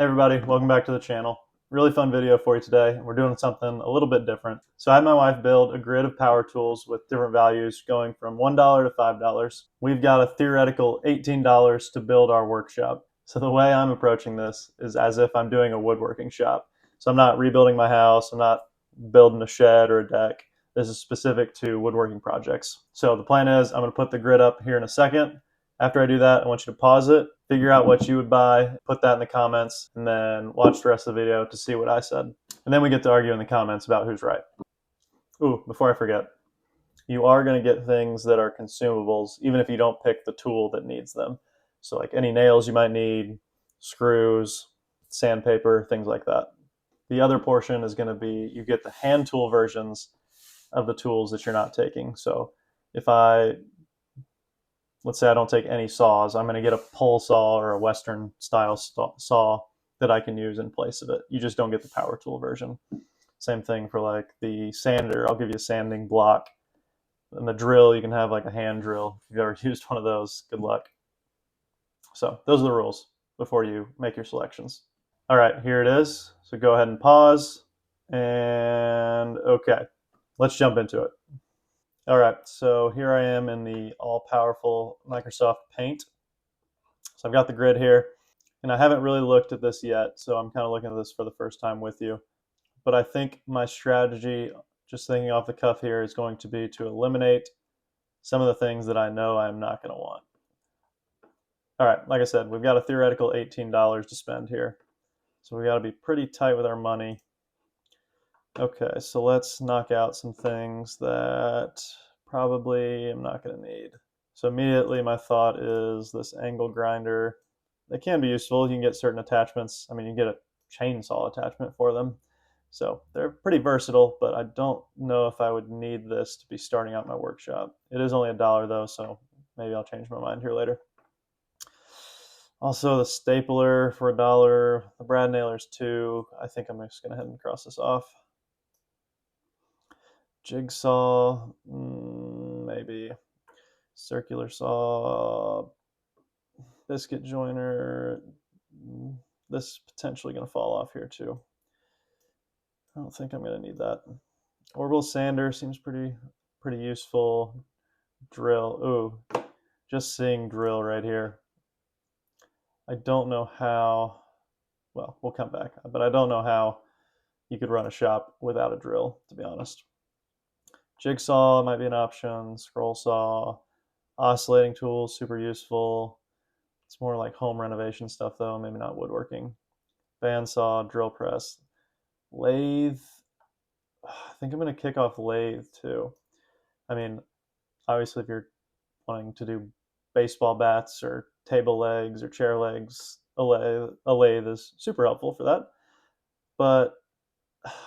Hey everybody, welcome back to the channel. Really fun video for you today. We're doing something a little bit different. So I had my wife build a grid of power tools with different values going from $1 to $5. We've got a theoretical $18 to build our workshop. So the way I'm approaching this is as if I'm doing a woodworking shop. So I'm not rebuilding my house, I'm not building a shed or a deck. This is specific to woodworking projects. So the plan is I'm going to put the grid up here in a second. After I do that, I want you to pause it, figure out what you would buy, put that in the comments, and then watch the rest of the video to see what I said. And then we get to argue in the comments about who's right. Ooh, before I forget, you are going to get things that are consumables, even if you don't pick the tool that needs them. So like any nails you might need, screws, sandpaper, things like that. The other portion is going to be you get the hand tool versions of the tools that you're not taking. So if let's say I don't take any saws, I'm going to get a pole saw or a Western style saw that I can use in place of it. You just don't get the power tool version. Same thing for like the sander. I'll give you a sanding block. And the drill, you can have like a hand drill. If you've ever used one of those, good luck. So those are the rules before you make your selections. All right, here it is. So go ahead and pause. And okay, let's jump into it. All right, so here I am in the all-powerful Microsoft Paint. So I've got the grid here, and I haven't really looked at this yet, so I'm kind of looking at this for the first time with you. But I think my strategy, just thinking off the cuff here, is going to be to eliminate some of the things that I know I'm not going to want. All right, like I said, we've got a theoretical $18 to spend here. So we got to be pretty tight with our money. Okay, so let's knock out some things that probably I'm not going to need. So immediately my thought is this angle grinder. They can be useful. You can get certain attachments. I mean, you can get a chainsaw attachment for them. So they're pretty versatile, but I don't know if I would need this to be starting out my workshop. It is only $1 though, so maybe I'll change my mind here later. Also the stapler for $1, the brad nailers too. I think I'm just gonna head and cross this off. Jigsaw, maybe. Circular saw, biscuit joiner. This is potentially going to fall off here too. I don't think I'm going to need that. Orbital sander seems pretty useful. Drill. Ooh, just seeing drill right here. I don't know how. Well, we'll come back, but I don't know how you could run a shop without a drill, to be honest. Jigsaw might be an option. Scroll saw. Oscillating tools, super useful. It's more like home renovation stuff though, maybe not woodworking. Bandsaw, drill press. Lathe, I think I'm going to kick off lathe too. I mean, obviously if you're wanting to do baseball bats or table legs or chair legs, a lathe is super helpful for that. But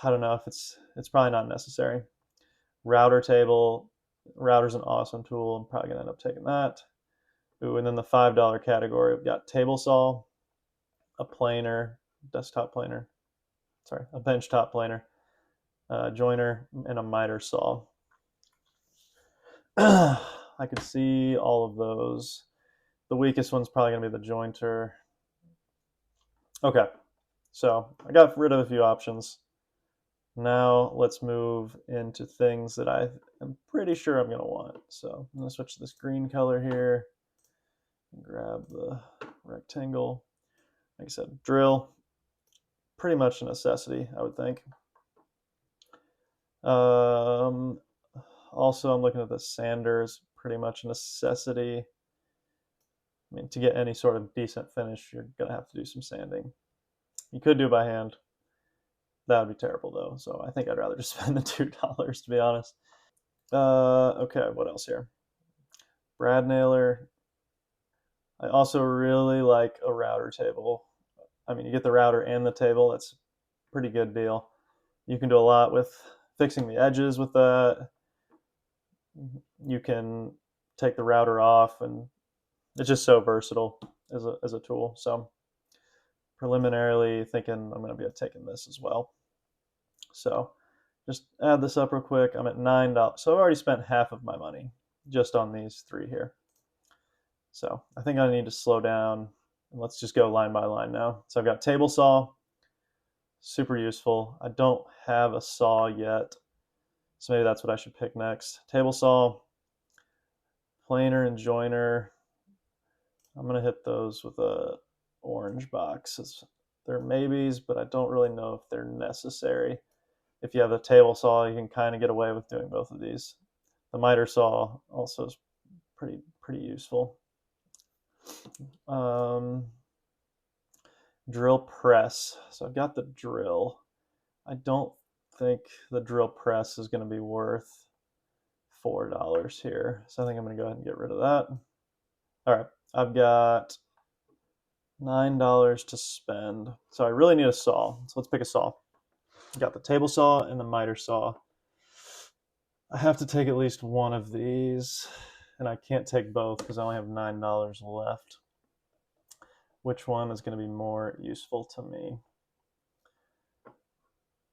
I don't know if it's probably not necessary. Router table, router's an awesome tool. I'm probably going to end up taking that. Ooh, and then the $5 category, we've got table saw, a planer, desktop planer, sorry, a benchtop planer, joiner, and a miter saw. I could see all of those. The weakest one's probably going to be the jointer. Okay, so I got rid of a few options. Now let's move into things that I am pretty sure I'm going to want. So I'm going to switch to this green color here. Grab the rectangle. Like I said, drill, pretty much a necessity, I would think. Also, I'm looking at the sanders, pretty much a necessity. I mean, to get any sort of decent finish, you're going to have to do some sanding. You could do it by hand. That would be terrible, though, so I think I'd rather just spend the $2, to be honest. Okay, what else here? Brad nailer. I also really like a router table. I mean, you get the router and the table. That's a pretty good deal. You can do a lot with fixing the edges with that. You can take the router off, and it's just so versatile as a tool. So preliminarily thinking I'm going to be taking this as well. So just add this up real quick. I'm at $9. So I've already spent half of my money just on these three here. So I think I need to slow down let's just go line by line now. So I've got table saw, super useful. I don't have a saw yet, so maybe that's what I should pick next. Table saw, planer and joiner. I'm gonna hit those with a orange box. They're maybes, but I don't really know if they're necessary. If you have a table saw, you can kind of get away with doing both of these. The miter saw also is pretty useful. Um, drill press. So I've got the drill. I don't think the drill press is going to be worth $4 here. So I think I'm going to go ahead and get rid of that. All right, I've got $9 to spend. So I really need a saw. So let's pick a saw. I've got the table saw and the miter saw. I have to take at least one of these, and I can't take both because I only have $9 left. Which one is going to be more useful to me?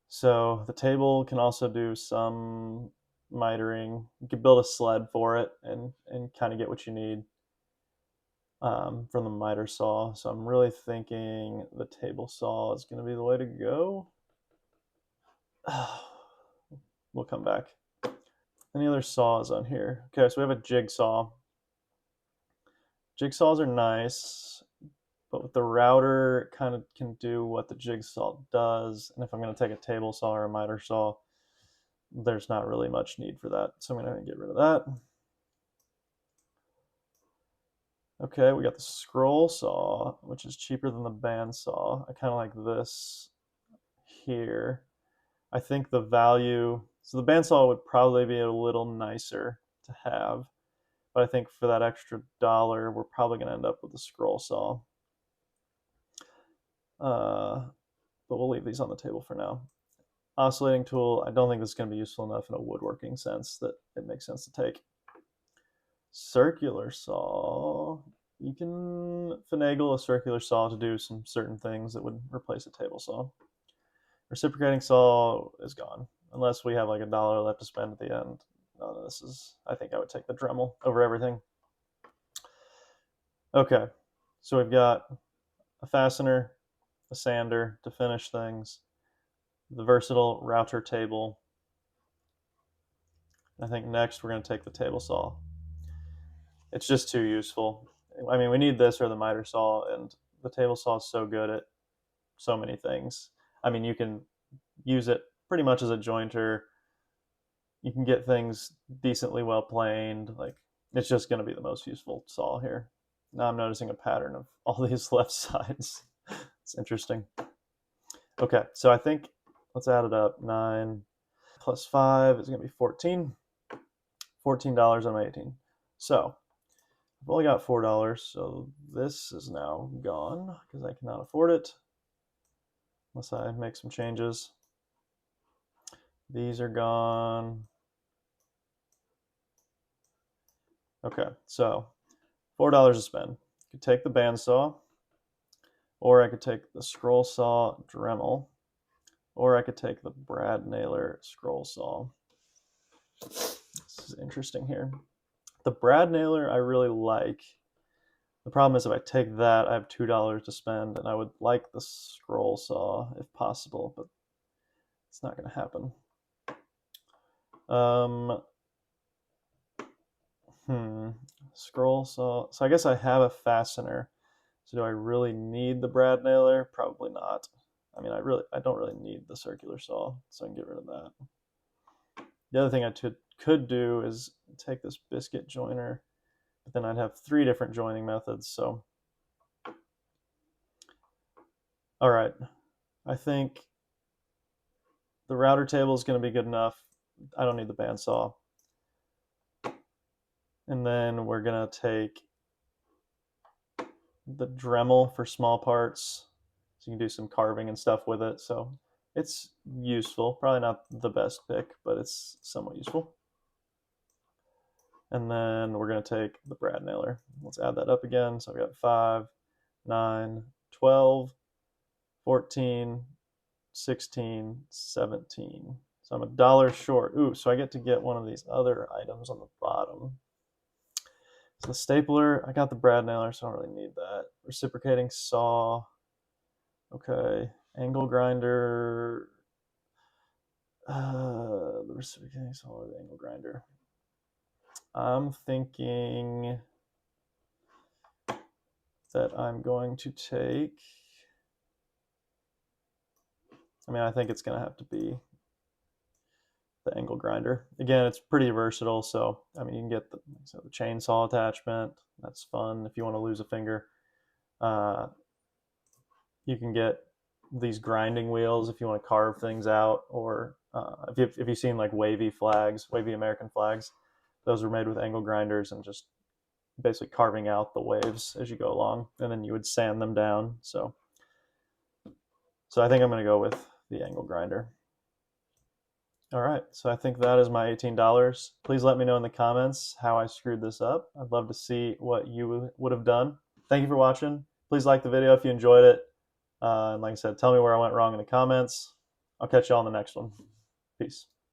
So the table can also do some mitering. You can build a sled for it and kind of get what you need from the miter saw. So I'm really thinking the table saw is going to be the way to go. We'll come back. Any other saws on here? Okay, so we have a jigsaw. Jigsaws are nice, but with the router, it kind of can do what the jigsaw does. And if I'm going to take a table saw or a miter saw, there's not really much need for that. So I'm going to get rid of that. Okay, we got the scroll saw, which is cheaper than the band saw. I kind of like this here. I think the value, so the bandsaw would probably be a little nicer to have, but I think for that extra dollar, we're probably going to end up with the scroll saw. But we'll leave these on the table for now. Oscillating tool, I don't think this is going to be useful enough in a woodworking sense that it makes sense to take. Circular saw, you can finagle a circular saw to do some certain things that would replace a table saw. Reciprocating saw is gone, unless we have like $1 left to spend at the end. No, this is, I think I would take the Dremel over everything. Okay, so we've got a fastener, a sander to finish things, the versatile router table. I think next we're going to take the table saw. It's just too useful. I mean, we need this or the miter saw, and the table saw is so good at so many things. I mean, you can use it pretty much as a jointer. You can get things decently well planed. Like, it's just going to be the most useful saw here. Now I'm noticing a pattern of all these left sides. It's interesting. Okay, so I think let's add it up. 9 plus 5 is going to be 14. $14 on my 18. So I've only got $4, so this is now gone because I cannot afford it unless I make some changes. These are gone. Okay, so $4 to spend. I could take the bandsaw, or I could take the scroll saw Dremel, or I could take the Brad Naylor scroll saw. This is interesting here. The Brad Naylor I really like. The problem is if I take that, I have $2 to spend, and I would like the scroll saw if possible, but it's not going to happen. Scroll saw. So I guess I have a fastener. So do I really need the Brad Nailer? Probably not. I mean, I don't really need the circular saw, so I can get rid of that. The other thing I could do is take this biscuit joiner, but then I'd have 3 different joining methods. So, all right, I think the router table is going to be good enough. I don't need the bandsaw. And then we're going to take the Dremel for small parts, so you can do some carving and stuff with it. So it's useful. Probably not the best pick, but it's somewhat useful. And then we're going to take the Brad Nailer. Let's add that up again. So we got 5, 9, 12, 14, 16, 17. So I'm $1 short. Ooh, so I get to get one of these other items on the bottom. So the stapler, I got the brad nailer, so I don't really need that. Reciprocating saw. Okay. Angle grinder. The reciprocating saw or the angle grinder. I'm thinking that I'm going to take. I think it's going to have to be the angle grinder. Again, it's pretty versatile. So, you can get the chainsaw attachment. That's fun if you want to lose a finger. You can get these grinding wheels if you want to carve things out, or if you've seen like wavy American flags, those are made with angle grinders and just basically carving out the waves as you go along, and then you would sand them down. So I think I'm going to go with the angle grinder. All right, so I think that is my $18. Please let me know in the comments how I screwed this up. I'd love to see what you would have done. Thank you for watching. Please like the video if you enjoyed it. And like I said, tell me where I went wrong in the comments. I'll catch you all in the next one. Peace.